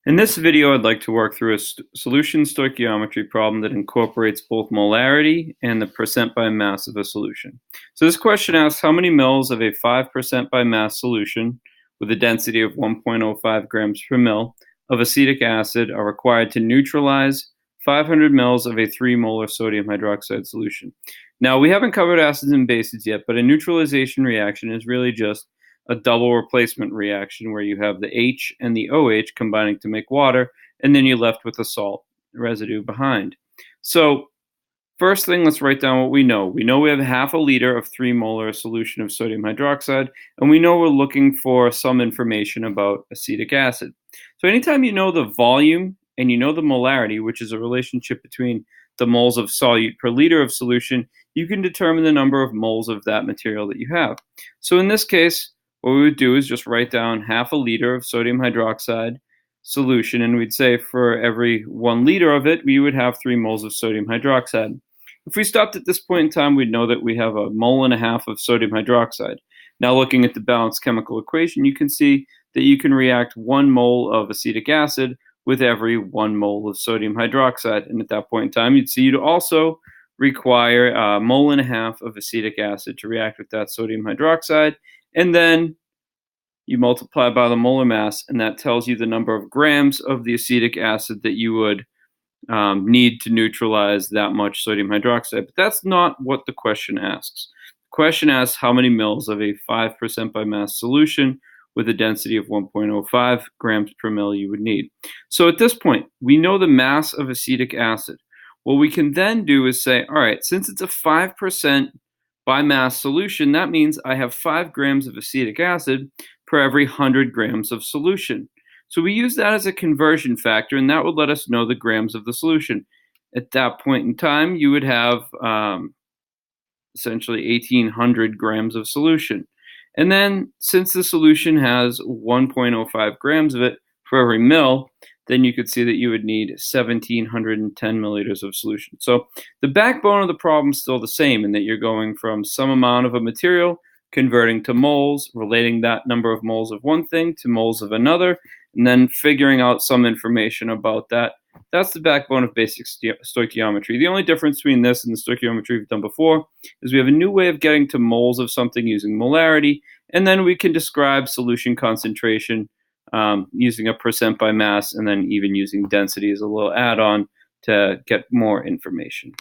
In this video, I'd like to work through a solution stoichiometry problem that incorporates both molarity and the percent by mass of a solution. So this question asks how many mils of a 5% by mass solution with a density of 1.05 grams per mil of acetic acid are required to neutralize 500 mils of a 3 molar sodium hydroxide solution. Now, we haven't covered acids and bases yet, but a neutralization reaction is really just a double replacement reaction where you have the H and the OH combining to make water, and then you're left with a salt residue behind. So first thing, let's write down what we know. We know we have half a liter of 3 molar solution of sodium hydroxide, and we know we're looking for some information about acetic acid. So anytime you know the volume and you know the molarity, which is a relationship between the moles of solute per liter of solution, you can determine the number of moles of that material that you have. So in this case, what we would do is just write down half a liter of sodium hydroxide solution, and we'd say for every 1 liter of it, we would have 3 moles of sodium hydroxide. If we stopped at this point in time, we'd know that we have 1.5 moles of sodium hydroxide. Now, looking at the balanced chemical equation, you can see that you can react 1 mole of acetic acid with every 1 mole of sodium hydroxide. And at that point in time, you'd see you'd also require 1.5 moles of acetic acid to react with that sodium hydroxide. And then you multiply by the molar mass, and that tells you the number of grams of the acetic acid that you would need to neutralize that much sodium hydroxide. But that's not what the question asks. The question asks how many mils of a 5% by mass solution with a density of 1.05 grams per mil you would need. So at this point, we know the mass of acetic acid. What we can then do is say, all right, since it's a 5% by mass solution, that means I have 5 grams of acetic acid per every 100 grams of solution. So we use that as a conversion factor, and that would let us know the grams of the solution. At that point in time, you would have essentially 1,800 grams of solution. And then since the solution has 1.05 grams of it for every mil, then you could see that you would need 1,710 milliliters of solution. So the backbone of the problem is still the same in that you're going from some amount of a material, converting to moles, relating that number of moles of one thing to moles of another, and then figuring out some information about that. That's the backbone of basic stoichiometry. The only difference between this and the stoichiometry we've done before is we have a new way of getting to moles of something using molarity, and then we can describe solution concentration using a percent by mass, and then even using density as a little add-on to get more information.